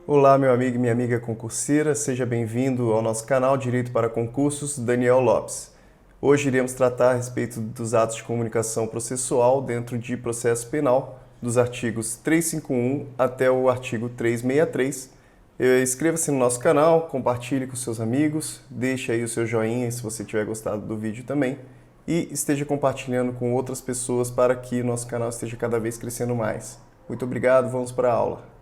Olá, meu amigo e minha amiga concurseira, seja bem-vindo ao nosso canal Direito para Concursos, Daniel Lopes. Hoje iremos tratar a respeito dos atos de comunicação processual dentro de processo penal, dos artigos 351 até o artigo 363. Inscreva-se no nosso canal, compartilhe com seus amigos, deixe aí o seu joinha se você tiver gostado do vídeo também e esteja compartilhando com outras pessoas para que nosso canal esteja cada vez crescendo mais. Muito obrigado, vamos para a aula.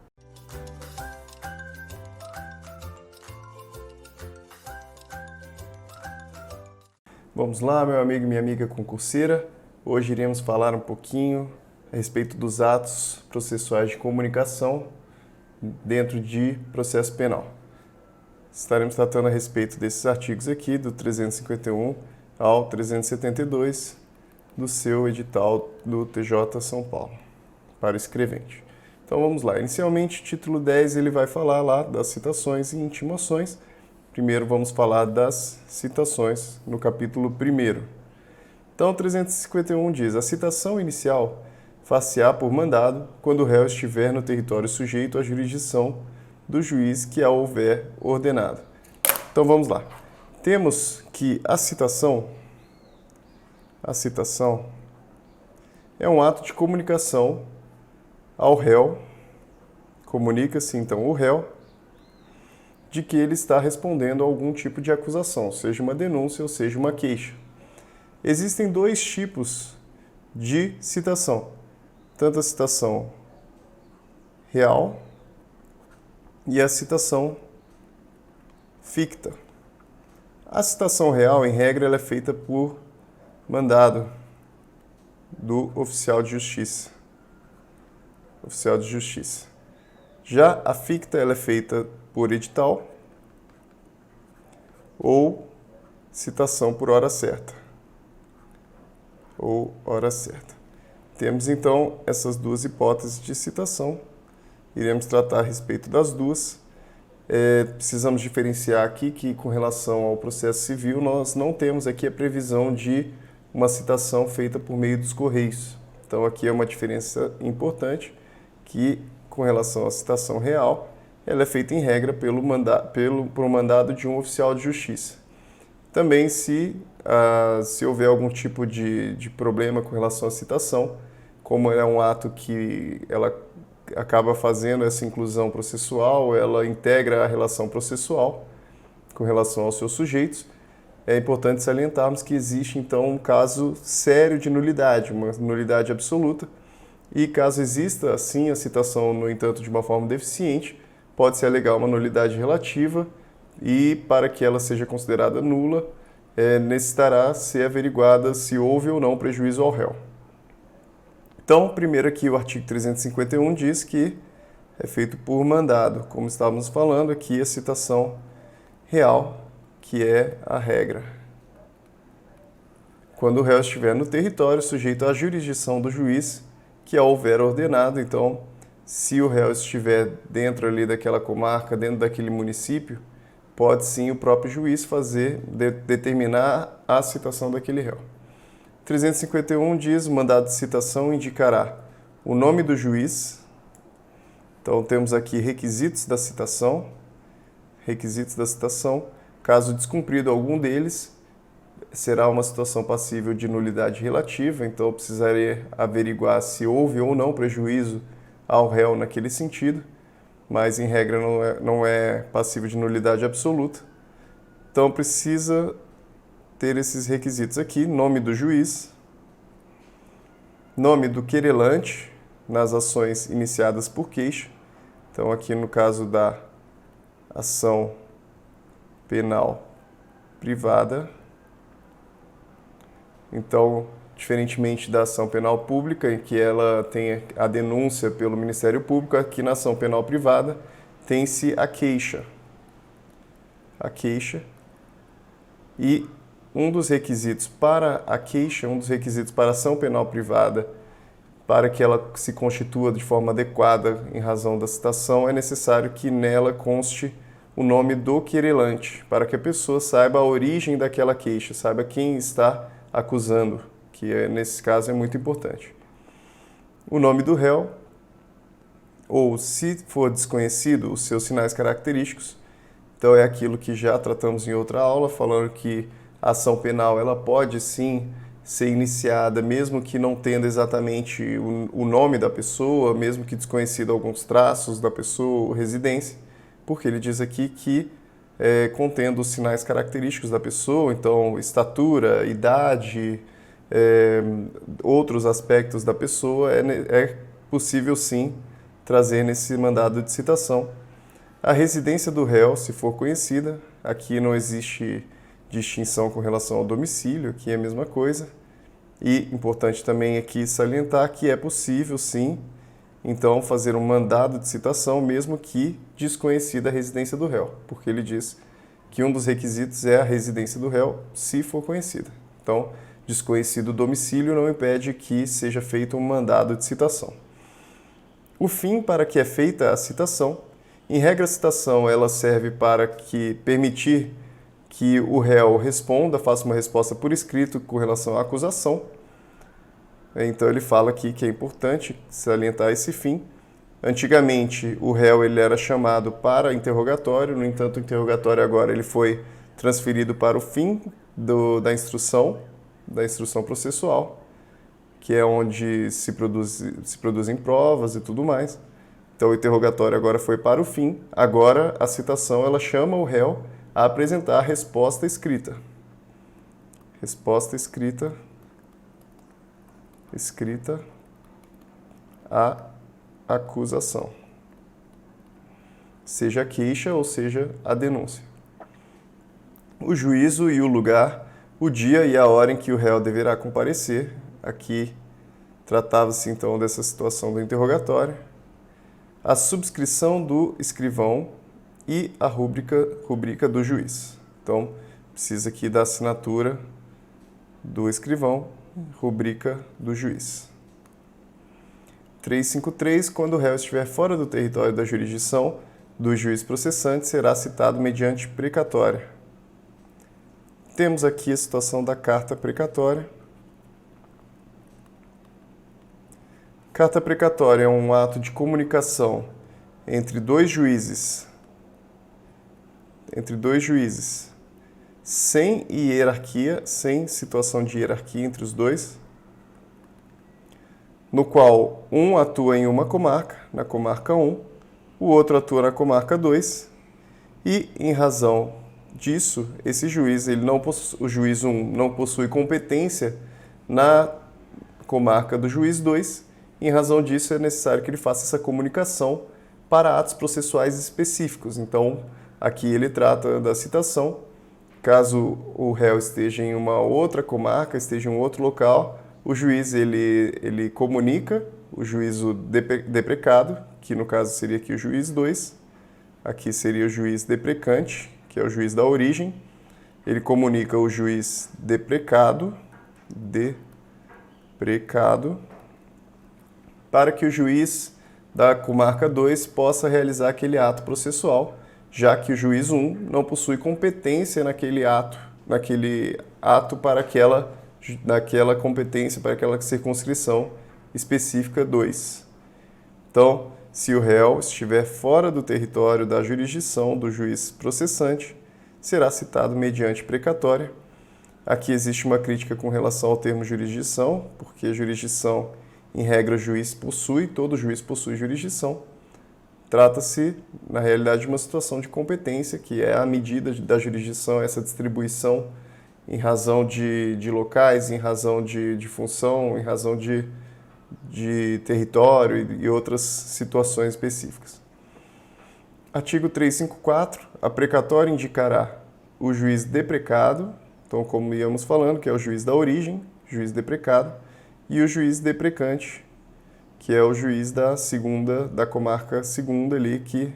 Vamos lá, meu amigo e minha amiga concurseira. Hoje iremos falar um pouquinho a respeito dos atos processuais de comunicação dentro de processo penal. Estaremos tratando a respeito desses artigos aqui, do 351 ao 372 do seu edital do TJ São Paulo, para o escrevente. Então vamos lá. Inicialmente, o título 10 ele vai falar lá das citações e intimações. Primeiro vamos falar das citações no capítulo 1º. Então, 351 diz: a citação inicial far-se-á por mandado quando o réu estiver no território sujeito à jurisdição do juiz que a houver ordenado. Então, vamos lá. Temos que a citação é um ato de comunicação ao réu. Comunica-se, então, o réu de que ele está respondendo a algum tipo de acusação, seja uma denúncia ou seja uma queixa. Existem dois tipos de citação, tanto a citação real e a citação ficta. A citação real, em regra, ela é feita por mandado do oficial de justiça. Já a ficta, ela é feita por edital ou citação por hora certa. Temos então essas duas hipóteses de citação. Iremos tratar a respeito das duas. Precisamos diferenciar aqui que, com relação ao processo civil, nós não temos aqui a previsão de uma citação feita por meio dos correios. Então aqui é uma diferença importante que, com relação à citação real, ela é feita em regra por mandado de um oficial de justiça. Também se houver algum tipo de problema com relação à citação, como é um ato que ela acaba fazendo essa inclusão processual, ela integra a relação processual com relação aos seus sujeitos, é importante salientarmos que existe então um caso sério de nulidade, uma nulidade absoluta, e caso exista assim a citação, no entanto, de uma forma deficiente, pode-se alegar uma nulidade relativa e, para que ela seja considerada nula, necessitará ser averiguada se houve ou não prejuízo ao réu. Então, primeiro aqui o artigo 351 diz que é feito por mandado, como estávamos falando aqui, a citação real, que é a regra. Quando o réu estiver no território sujeito à jurisdição do juiz que a houver ordenado, então, se o réu estiver dentro ali daquela comarca, dentro daquele município, pode sim o próprio juiz determinar a citação daquele réu. 351 diz: o mandado de citação indicará o nome do juiz. Então temos aqui requisitos da citação. Caso descumprido algum deles, será uma situação passível de nulidade relativa, então precisaria averiguar se houve ou não prejuízo ao réu naquele sentido, mas em regra não é passível de nulidade absoluta. Então precisa ter esses requisitos aqui: nome do juiz, nome do querelante nas ações iniciadas por queixa. Então aqui no caso da ação penal privada, então, diferentemente da ação penal pública, em que ela tem a denúncia pelo Ministério Público, aqui na ação penal privada tem-se a queixa. E um dos requisitos para a queixa, um dos requisitos para a ação penal privada, para que ela se constitua de forma adequada em razão da citação, é necessário que nela conste o nome do querelante, para que a pessoa saiba a origem daquela queixa, saiba quem está acusando, que nesse caso é muito importante. O nome do réu ou, se for desconhecido, os seus sinais característicos. Então, é aquilo que já tratamos em outra aula, falando que a ação penal ela pode sim ser iniciada, mesmo que não tendo exatamente o nome da pessoa, mesmo que desconhecido alguns traços da pessoa ou residência, porque ele diz aqui que contendo os sinais característicos da pessoa, então estatura, idade, outros aspectos da pessoa, é possível sim trazer nesse mandado de citação. A residência do réu, se for conhecida, aqui não existe distinção com relação ao domicílio, aqui é a mesma coisa. E importante também aqui salientar que é possível sim, então, fazer um mandado de citação, mesmo que desconhecida a residência do réu, porque ele diz que um dos requisitos é a residência do réu, se for conhecida. Então, desconhecido o domicílio não impede que seja feito um mandado de citação. O fim para que é feita a citação. Em regra, a citação ela serve para permitir que o réu responda, faça uma resposta por escrito com relação à acusação. Então ele fala aqui que é importante salientar esse fim. Antigamente, o réu ele era chamado para interrogatório, no entanto, o interrogatório agora ele foi transferido para o fim da instrução processual, que é onde se produzem provas e tudo mais. Então, o interrogatório agora foi para o fim. Agora, a citação ela chama o réu a apresentar a resposta escrita. Resposta escrita à acusação. Seja a queixa ou seja a denúncia. O juízo e o lugar, o dia e a hora em que o réu deverá comparecer. Aqui tratava-se então dessa situação do interrogatório. A subscrição do escrivão e a rubrica do juiz. Então, precisa aqui da assinatura do escrivão, rubrica do juiz. 353. Quando o réu estiver fora do território da jurisdição do juiz processante, será citado mediante precatória. Temos aqui a situação da carta precatória. Carta precatória é um ato de comunicação entre dois juízes, sem hierarquia, sem situação de hierarquia entre os dois, no qual um atua em uma comarca, na comarca 1, o outro atua na comarca 2, e em razão disso, esse juiz, o juiz 1 não possui competência na comarca do juiz 2. Em razão disso, é necessário que ele faça essa comunicação para atos processuais específicos. Então, aqui ele trata da citação. Caso o réu esteja em uma outra comarca, esteja em um outro local, o juiz ele comunica o juízo deprecado, que no caso seria aqui o juiz 2. Aqui seria o juiz deprecante, que é o juiz da origem. Ele comunica o juiz deprecado, para que o juiz da comarca 2 possa realizar aquele ato processual, já que o juiz 1 não possui competência naquele ato para naquela competência, para aquela circunscrição específica 2. Então, se o réu estiver fora do território da jurisdição do juiz processante, será citado mediante precatória. Aqui existe uma crítica com relação ao termo jurisdição, porque jurisdição, em regra, todo juiz possui jurisdição. Trata-se, na realidade, de uma situação de competência, que é a medida da jurisdição, essa distribuição em razão de locais, em razão de função, em razão de território e outras situações específicas. Artigo 354. A precatória indicará o juiz deprecado, então, como íamos falando, que é o juiz da origem, juiz deprecado, e o juiz deprecante, que é o juiz da comarca segunda ali, que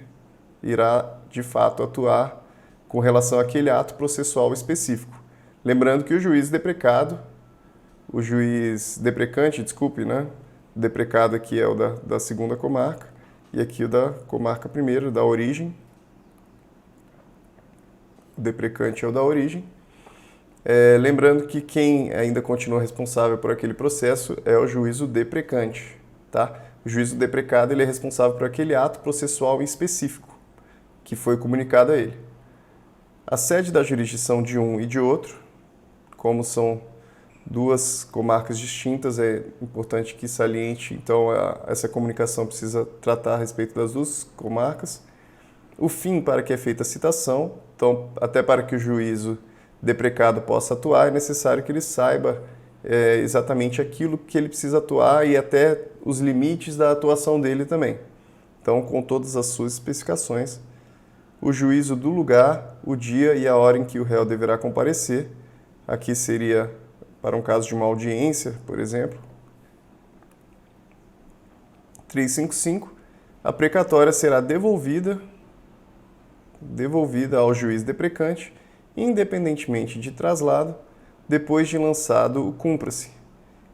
irá, de fato, atuar com relação àquele ato processual específico. Lembrando que o juiz deprecante, deprecado aqui é o da segunda comarca, e aqui o da comarca primeira, da origem. O deprecante é o da origem. Lembrando que quem ainda continua responsável por aquele processo é o juízo deprecante, tá? O juízo deprecado ele é responsável por aquele ato processual em específico que foi comunicado a ele. A sede da jurisdição de um e de outro, como são duas comarcas distintas, é importante que saliente, então essa comunicação precisa tratar a respeito das duas comarcas. O fim para que é feita a citação, então até para que o juízo deprecado possa atuar, é necessário que ele saiba exatamente aquilo que ele precisa atuar e até os limites da atuação dele também. Então, com todas as suas especificações, o juízo do lugar, o dia e a hora em que o réu deverá comparecer. Aqui seria para um caso de uma audiência, por exemplo. 355. A precatória será devolvida ao juiz deprecante, independentemente de traslado, depois de lançado o cúmplice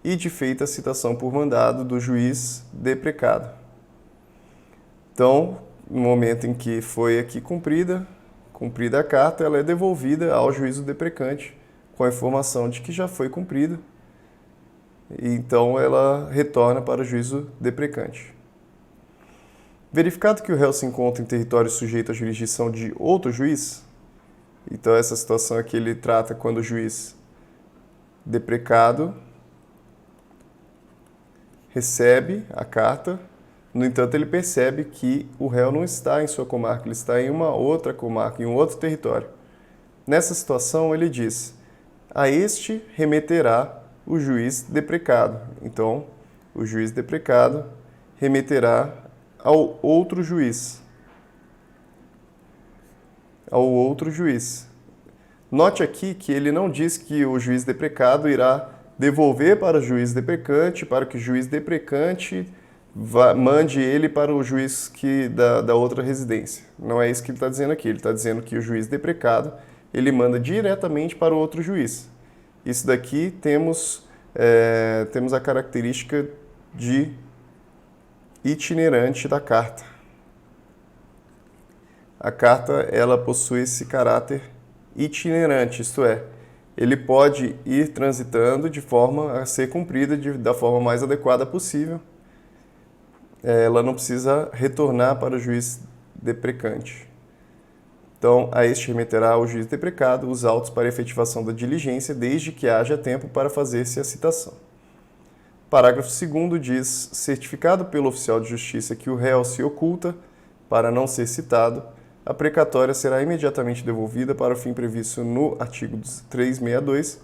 e de feita a citação por mandado do juiz deprecado. Então, no momento em que foi aqui cumprida a carta, ela é devolvida ao juízo deprecante com a informação de que já foi cumprida, e então ela retorna para o juízo deprecante. Verificado que o réu se encontra em território sujeito à jurisdição de outro juiz, então essa situação aqui ele trata quando o juiz deprecado recebe a carta. No entanto, ele percebe que o réu não está em sua comarca, ele está em uma outra comarca, em um outro território. Nessa situação, ele diz: a este remeterá o juiz deprecado. Então, o juiz deprecado remeterá ao outro juiz. Note aqui que ele não diz que o juiz deprecado irá devolver para o juiz deprecante, para que o juiz deprecante mande ele para o juiz da outra residência. Não é isso que ele está dizendo aqui. Ele está dizendo que o juiz deprecado ele manda diretamente para o outro juiz. Isso daqui temos a característica de itinerante da carta. A carta ela possui esse caráter itinerante, isto é, ele pode ir transitando de forma a ser cumprida da forma mais adequada possível. Ela não precisa retornar para o juiz deprecante. Então, a este remeterá o juiz deprecado os autos para efetivação da diligência, desde que haja tempo para fazer-se a citação. Parágrafo 2º diz: certificado pelo oficial de justiça que o réu se oculta para não ser citado, a precatória será imediatamente devolvida para o fim previsto no artigo 362.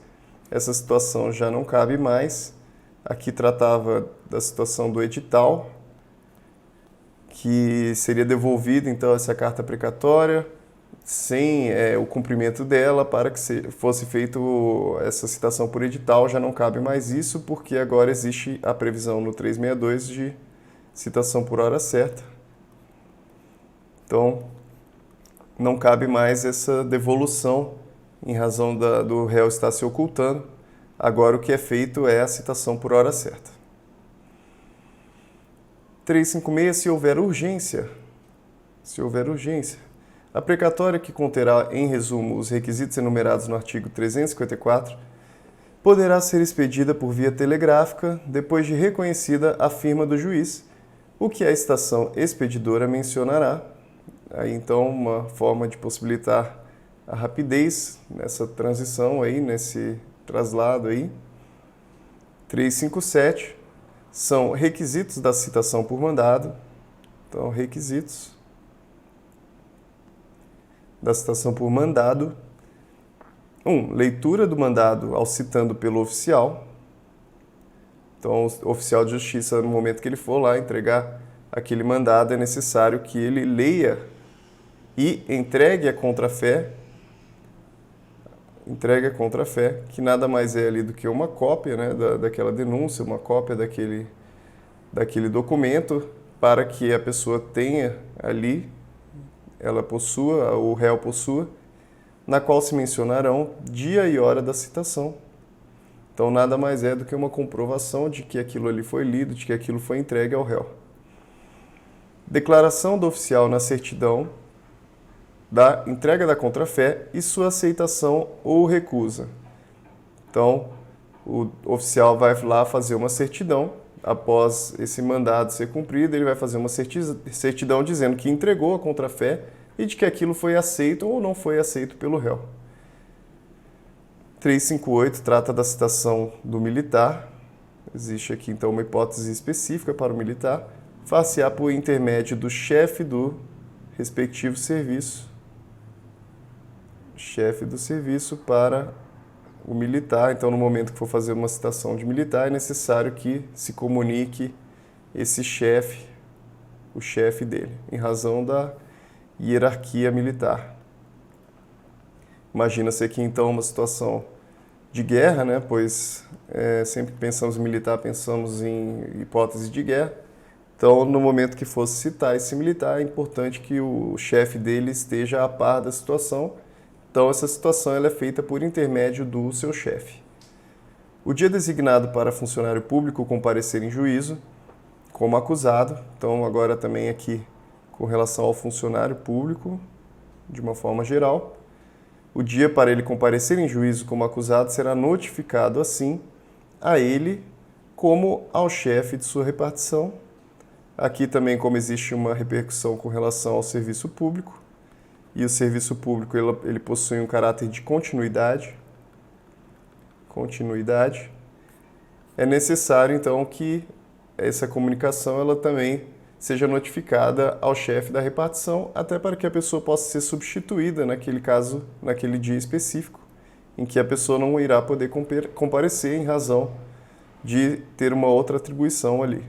Essa situação já não cabe mais. Aqui tratava da situação do edital, que seria devolvida, então, essa carta precatória sem o cumprimento dela para que fosse feita essa citação por edital. Já não cabe mais isso, porque agora existe a previsão no 362 de citação por hora certa. Então, não cabe mais essa devolução em razão do réu estar se ocultando. Agora o que é feito é a citação por hora certa. 356, se houver urgência. A precatória, que conterá, em resumo, os requisitos enumerados no artigo 354, poderá ser expedida por via telegráfica, depois de reconhecida a firma do juiz, o que a estação expedidora mencionará. Aí, então, uma forma de possibilitar a rapidez nessa transição aí, nesse traslado aí. 357 são requisitos da citação por mandado. Então, requisitos da citação por mandado. 1. Leitura do mandado ao citando pelo oficial. Então, o oficial de justiça, no momento que ele for lá entregar aquele mandado, é necessário que ele leia e entregue a contrafé, que nada mais é ali do que uma cópia, né, daquela denúncia, uma cópia daquele documento, para que a pessoa tenha ali, ela possua, o réu possua, na qual se mencionarão dia e hora da citação. Então, nada mais é do que uma comprovação de que aquilo ali foi lido, de que aquilo foi entregue ao réu. Declaração do oficial na certidão da entrega da contrafé e sua aceitação ou recusa. Então, o oficial vai lá fazer uma certidão após esse mandado ser cumprido, ele vai fazer uma certidão dizendo que entregou a contrafé e de que aquilo foi aceito ou não foi aceito pelo réu. 358 trata da citação do militar. Existe aqui, então, uma hipótese específica para o militar, far-se-á por intermédio do chefe do respectivo serviço. Chefe do serviço para o militar. Então, no momento que for fazer uma citação de militar, é necessário que se comunique esse chefe, o chefe dele, em razão da hierarquia militar. Imagina-se aqui, então, uma situação de guerra, né? Pois sempre que pensamos em militar, pensamos em hipótese de guerra. Então, no momento que fosse citar esse militar, é importante que o chefe dele esteja a par da situação. Então, essa situação ela é feita por intermédio do seu chefe. O dia designado para funcionário público comparecer em juízo como acusado. Então, agora também aqui com relação ao funcionário público, de uma forma geral. O dia para ele comparecer em juízo como acusado será notificado assim a ele como ao chefe de sua repartição. Aqui também, como existe uma repercussão com relação ao serviço público, e o serviço público ele possui um caráter de continuidade, é necessário então que essa comunicação ela também seja notificada ao chefe da repartição, até para que a pessoa possa ser substituída naquele caso, naquele dia específico, em que a pessoa não irá poder comparecer em razão de ter uma outra atribuição ali.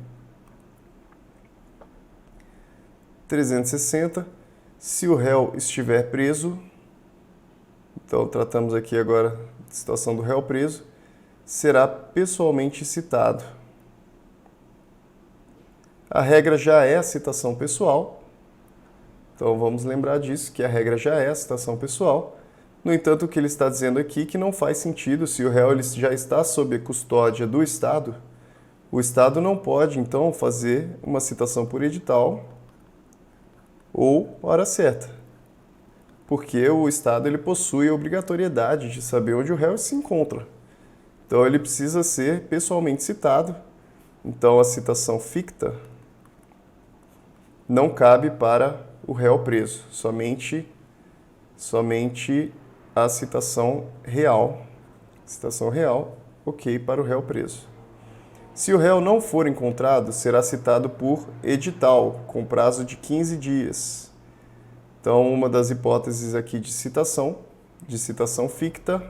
360. Se o réu estiver preso, então tratamos aqui agora da situação do réu preso, será pessoalmente citado. A regra já é a citação pessoal, então vamos lembrar disso, que a regra já é a citação pessoal. No entanto, o que ele está dizendo aqui é que não faz sentido, se o réu ele já está sob a custódia do Estado, o Estado não pode, então, fazer uma citação por edital ou hora certa, porque o Estado ele possui a obrigatoriedade de saber onde o réu se encontra. Então, ele precisa ser pessoalmente citado. Então, a citação ficta não cabe para o réu preso, somente a citação real. Citação real, ok, para o réu preso. Se o réu não for encontrado, será citado por edital, com prazo de 15 dias. Então, uma das hipóteses aqui de citação ficta,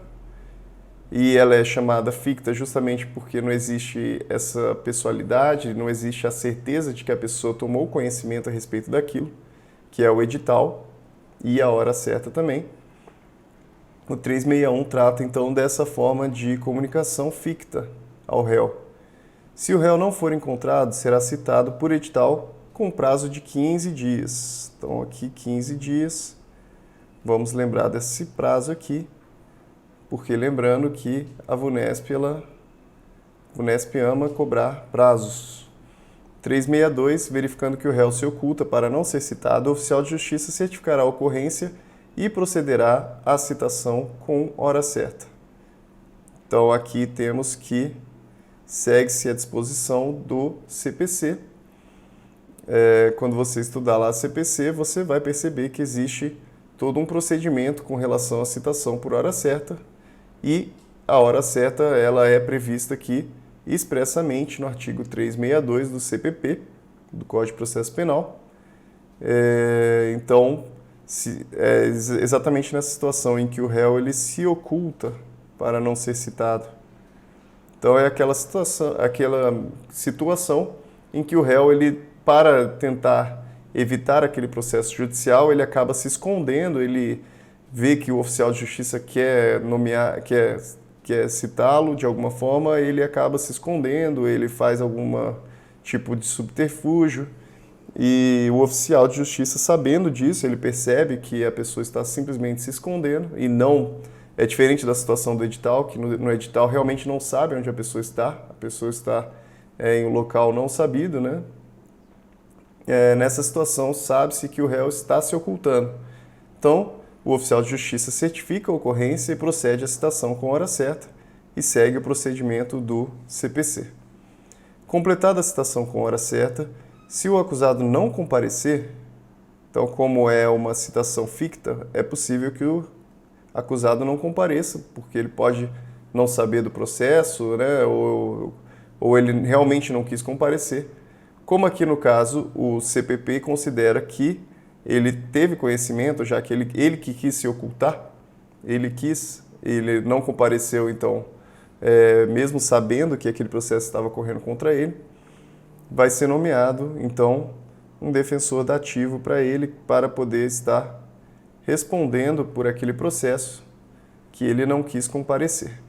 e ela é chamada ficta justamente porque não existe essa pessoalidade, não existe a certeza de que a pessoa tomou conhecimento a respeito daquilo, que é o edital, e a hora certa também. O 361 trata, então, dessa forma de comunicação ficta ao réu. Se o réu não for encontrado, será citado por edital com prazo de 15 dias. Então, aqui, 15 dias. Vamos lembrar desse prazo aqui, porque lembrando que a VUNESP ama cobrar prazos. 362, verificando que o réu se oculta para não ser citado, o oficial de justiça certificará a ocorrência e procederá à citação com hora certa. Então, aqui temos que segue-se a disposição do CPC. Quando você estudar lá a CPC, você vai perceber que existe todo um procedimento com relação à citação por hora certa, e a hora certa ela é prevista aqui expressamente no artigo 362 do CPP, do Código de Processo Penal. Então, exatamente nessa situação em que o réu ele se oculta para não ser citado. Então, é aquela situação em que o réu, ele, para tentar evitar aquele processo judicial, ele acaba se escondendo, ele vê que o oficial de justiça quer citá-lo de alguma forma, ele acaba se escondendo, ele faz algum tipo de subterfúgio, e o oficial de justiça, sabendo disso, ele percebe que a pessoa está simplesmente se escondendo, e não é diferente da situação do edital, que no edital realmente não sabe onde a pessoa está em um local não sabido, né? Nessa situação, sabe-se que o réu está se ocultando. Então, o oficial de justiça certifica a ocorrência e procede à citação com hora certa e segue o procedimento do CPC. Completada a citação com hora certa, se o acusado não comparecer, então como é uma citação ficta, é possível que o acusado não compareça, porque ele pode não saber do processo, né, ou ele realmente não quis comparecer. Como aqui no caso o CPP considera que ele teve conhecimento, já que ele que quis se ocultar, ele não compareceu, então, mesmo sabendo que aquele processo estava correndo contra ele, vai ser nomeado, então, um defensor dativo para ele, para poder estar respondendo por aquele processo que ele não quis comparecer.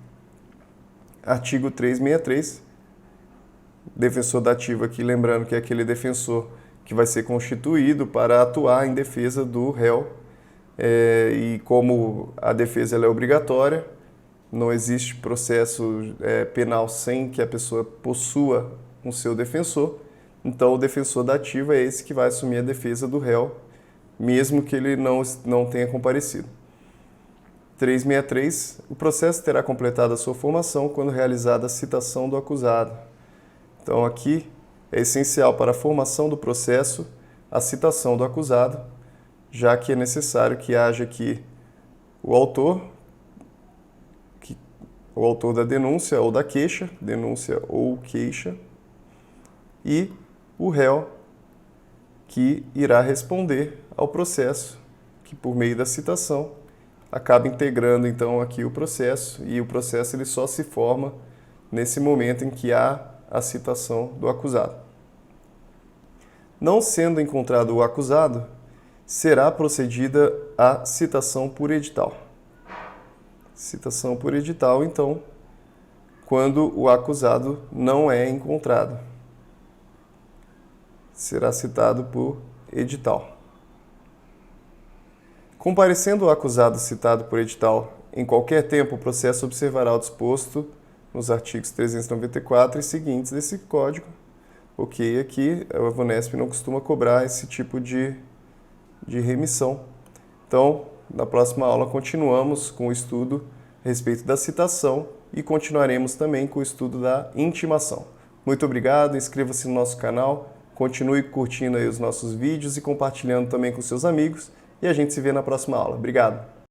Artigo 363, defensor dativo aqui, lembrando que é aquele defensor que vai ser constituído para atuar em defesa do réu, e como a defesa ela é obrigatória, não existe processo penal sem que a pessoa possua um seu defensor, então o defensor dativo é esse que vai assumir a defesa do réu, mesmo que ele não tenha comparecido. 363. O processo terá completado a sua formação quando realizada a citação do acusado. Então aqui é essencial para a formação do processo a citação do acusado, já que é necessário que haja aqui o autor da denúncia ou da queixa, denúncia ou queixa, e o réu que irá responder ao processo, que por meio da citação acaba integrando então aqui o processo, e o processo ele só se forma nesse momento em que há a citação do acusado. Não sendo encontrado o acusado, será procedida a citação por edital. Citação por edital, então, quando o acusado não é encontrado. Será citado por edital. Comparecendo o acusado citado por edital em qualquer tempo, o processo observará o disposto nos artigos 394 e seguintes desse Código. Ok, aqui a VUNESP não costuma cobrar esse tipo de remissão. Então, na próxima aula continuamos com o estudo a respeito da citação e continuaremos também com o estudo da intimação. Muito obrigado, inscreva-se no nosso canal, continue curtindo aí os nossos vídeos e compartilhando também com seus amigos, e a gente se vê na próxima aula. Obrigado!